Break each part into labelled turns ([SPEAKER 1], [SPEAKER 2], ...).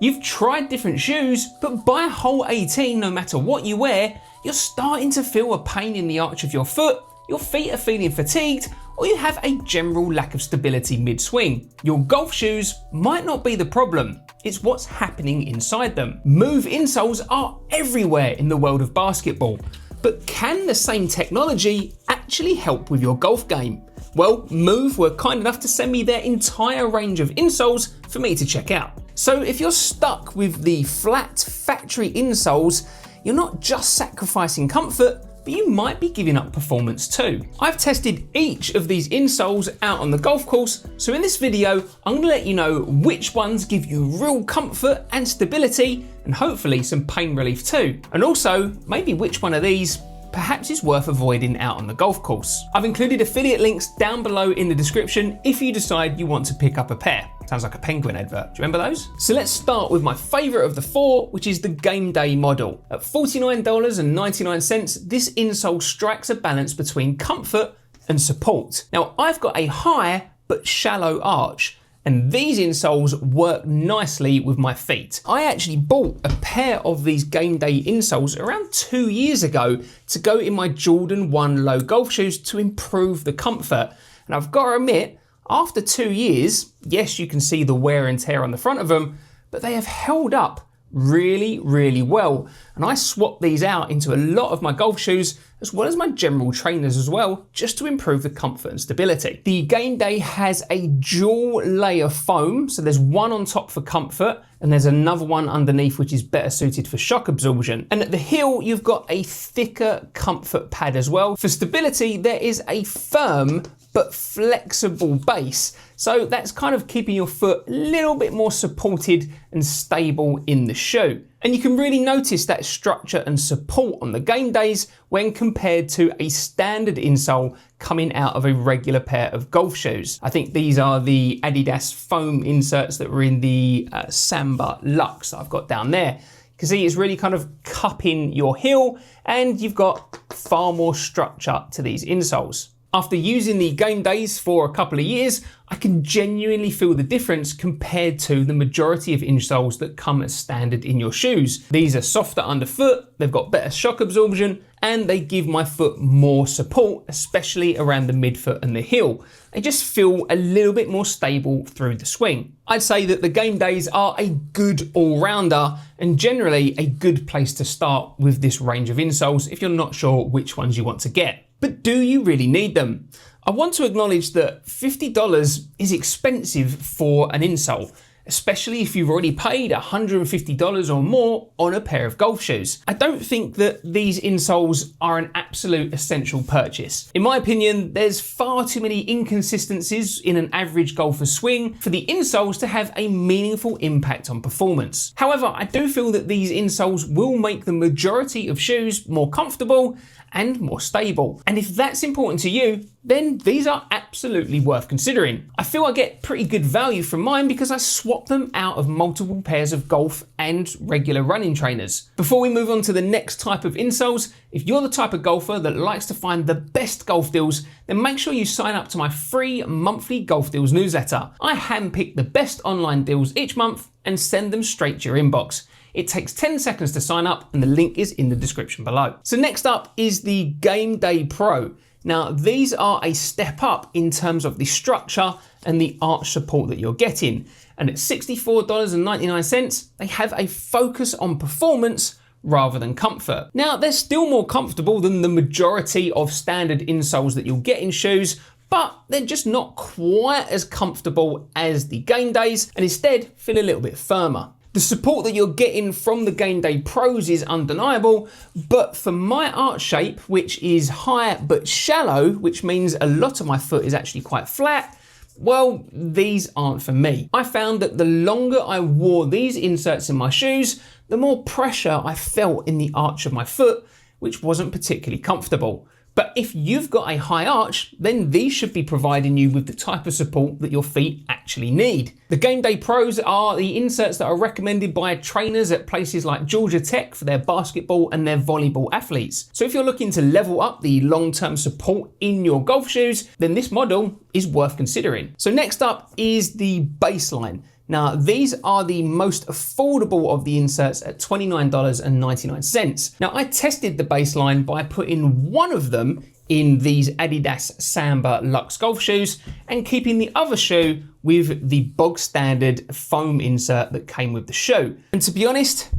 [SPEAKER 1] You've tried different shoes, but by hole 18, no matter what you wear, you're starting to feel a pain in the arch of your foot, your feet are feeling fatigued, or you have a general lack of stability mid-swing. Your golf shoes might not be the problem, it's what's happening inside them. Move insoles are everywhere in the world of basketball, but can the same technology actually help with your golf game? Well, Move were kind enough to send me their entire range of insoles for me to check out. So if you're stuck with the flat factory insoles, you're not just sacrificing comfort, but you might be giving up performance too. I've tested each of these insoles out on the golf course, so in this video, I'm gonna let you know which ones give you real comfort and stability, and hopefully some pain relief too. And also, maybe which one of these perhaps is worth avoiding out on the golf course. I've included affiliate links down below in the description if you decide you want to pick up a pair. Sounds like a Penguin advert. Do you remember those? So let's start with my favorite of the four, which is the Game Day model. At $49.99, this insole strikes a balance between comfort and support. Now, I've got a high but shallow arch, and these insoles work nicely with my feet. I actually bought a pair of these Game Day insoles around 2 years ago to go in my Jordan 1 low golf shoes to improve the comfort. And I've got to admit, after 2 years, yes, you can see the wear and tear on the front of them, but they have held up really, really well. And I swapped these out into a lot of my golf shoes, as well as my general trainers as well, just to improve the comfort and stability. The Game Day has a dual layer foam, so there's one on top for comfort, and there's another one underneath which is better suited for shock absorption. And at the heel, you've got a thicker comfort pad as well. For stability, there is a firm but flexible base. So that's kind of keeping your foot a little bit more supported and stable in the shoe. And you can really notice that structure and support on the Game Days when compared to a standard insole coming out of a regular pair of golf shoes. I think these are the Adidas foam inserts that were in the Samba Luxe that I've got down there. You can see it's really kind of cupping your heel, and you've got far more structure to these insoles. After using the Game Days for a couple of years, I can genuinely feel the difference compared to the majority of insoles that come as standard in your shoes. These are softer underfoot, they've got better shock absorption, and they give my foot more support, especially around the midfoot and the heel. They just feel a little bit more stable through the swing. I'd say that the Game Days are a good all-rounder and generally a good place to start with this range of insoles if you're not sure which ones you want to get. But do you really need them? I want to acknowledge that $50 is expensive for an insole, especially if you've already paid $150 or more on a pair of golf shoes. I don't think that these insoles are an absolute essential purchase. In my opinion, there's far too many inconsistencies in an average golfer's swing for the insoles to have a meaningful impact on performance. However, I do feel that these insoles will make the majority of shoes more comfortable and more stable. And if that's important to you, then these are absolutely worth considering. I feel I get pretty good value from mine because I swap them out of multiple pairs of golf and regular running trainers. Before we move on to the next type of insoles, if you're the type of golfer that likes to find the best golf deals, then make sure you sign up to my free monthly Golf Deals newsletter. I handpick the best online deals each month and send them straight to your inbox. It takes 10 seconds to sign up and the link is in the description below. So next up is the Game Day Pro. Now these are a step up in terms of the structure and the arch support that you're getting. And at $64.99, they have a focus on performance rather than comfort. Now they're still more comfortable than the majority of standard insoles that you'll get in shoes, but they're just not quite as comfortable as the Game Days and instead feel a little bit firmer. The support that you're getting from the Game Day Pros is undeniable, but for my arch shape, which is high but shallow, which means a lot of my foot is actually quite flat, well, these aren't for me. I found that the longer I wore these inserts in my shoes, the more pressure I felt in the arch of my foot, which wasn't particularly comfortable. But if you've got a high arch, then these should be providing you with the type of support that your feet actually need. The Game Day Pros are the inserts that are recommended by trainers at places like Georgia Tech for their basketball and their volleyball athletes. So if you're looking to level up the long-term support in your golf shoes, then this model is worth considering. So next up is the Baseline. Now, these are the most affordable of the inserts at $29.99. Now, I tested the baseline by putting one of them in these Adidas Samba Luxe golf shoes and keeping the other shoe with the bog standard foam insert that came with the shoe. And to be honest,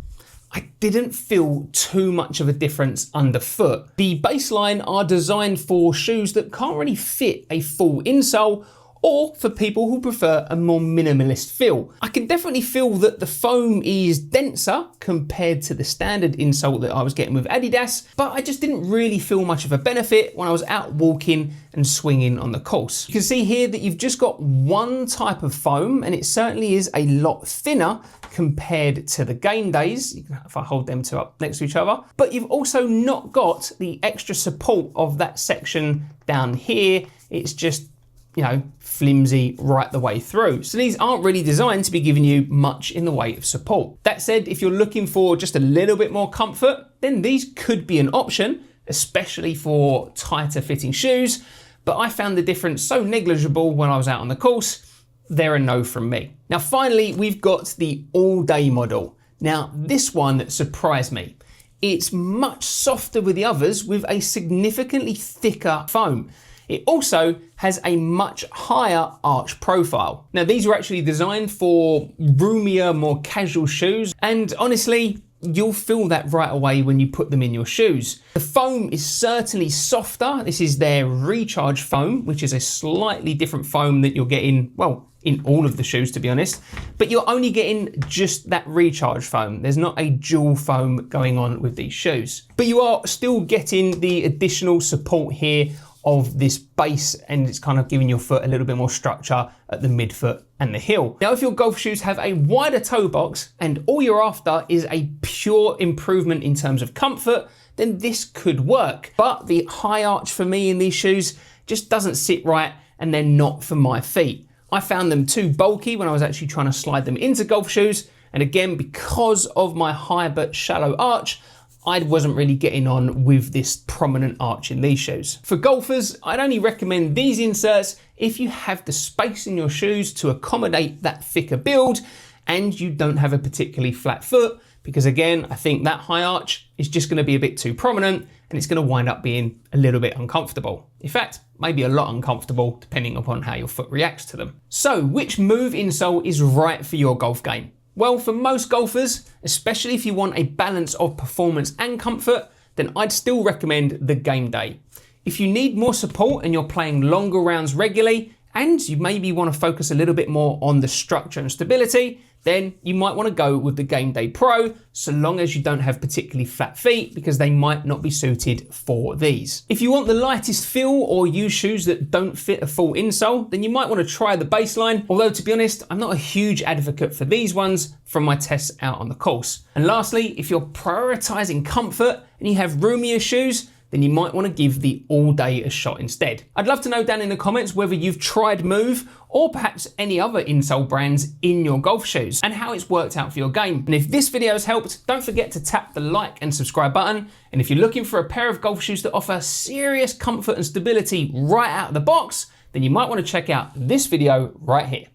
[SPEAKER 1] I didn't feel too much of a difference underfoot. The baseline are designed for shoes that can't really fit a full insole, or for people who prefer a more minimalist feel. I can definitely feel that the foam is denser compared to the standard insole that I was getting with Adidas, but I just didn't really feel much of a benefit when I was out walking and swinging on the course. You can see here that you've just got one type of foam, and it certainly is a lot thinner compared to the game days, if I hold them two up next to each other. But you've also not got the extra support of that section down here. It's just, you know, flimsy right the way through. So these aren't really designed to be giving you much in the way of support. That said, if you're looking for just a little bit more comfort, then these could be an option, especially for tighter fitting shoes. But I found the difference so negligible when I was out on the course, they're a no from me. Now, finally, we've got the all-day model. Now, this one surprised me. It's much softer with the others with a significantly thicker foam. It also has a much higher arch profile. Now, these were actually designed for roomier, more casual shoes, and honestly, you'll feel that right away when you put them in your shoes. The foam is certainly softer. This is their recharge foam, which is a slightly different foam that you're getting, well, in all of the shoes, to be honest, but you're only getting just that recharge foam. There's not a dual foam going on with these shoes, but you are still getting the additional support here of this base, and it's kind of giving your foot a little bit more structure at the midfoot and the heel. Now, if your golf shoes have a wider toe box and all you're after is a pure improvement in terms of comfort, then this could work. But the high arch for me in these shoes just doesn't sit right, and they're not for my feet. I found them too bulky when I was actually trying to slide them into golf shoes. And again, because of my high but shallow arch, I wasn't really getting on with this prominent arch in these shoes. For golfers, I'd only recommend these inserts if you have the space in your shoes to accommodate that thicker build and you don't have a particularly flat foot, because again, I think that high arch is just going to be a bit too prominent and it's going to wind up being a little bit uncomfortable. In fact, maybe a lot uncomfortable depending upon how your foot reacts to them. So, which move insole is right for your golf game? Well, for most golfers, especially if you want a balance of performance and comfort, then I'd still recommend the Game Day. If you need more support and you're playing longer rounds regularly, and you maybe want to focus a little bit more on the structure and stability, then you might want to go with the Game Day Pro, so long as you don't have particularly flat feet, because they might not be suited for these. If you want the lightest feel or use shoes that don't fit a full insole, then you might want to try the baseline, although to be honest, I'm not a huge advocate for these ones from my tests out on the course. And lastly, if you're prioritizing comfort and you have roomier shoes, then you might want to give the all day a shot instead. I'd love to know down in the comments whether you've tried Move or perhaps any other insole brands in your golf shoes and how it's worked out for your game. And if this video has helped, don't forget to tap the like and subscribe button. And if you're looking for a pair of golf shoes that offer serious comfort and stability right out of the box, then you might want to check out this video right here.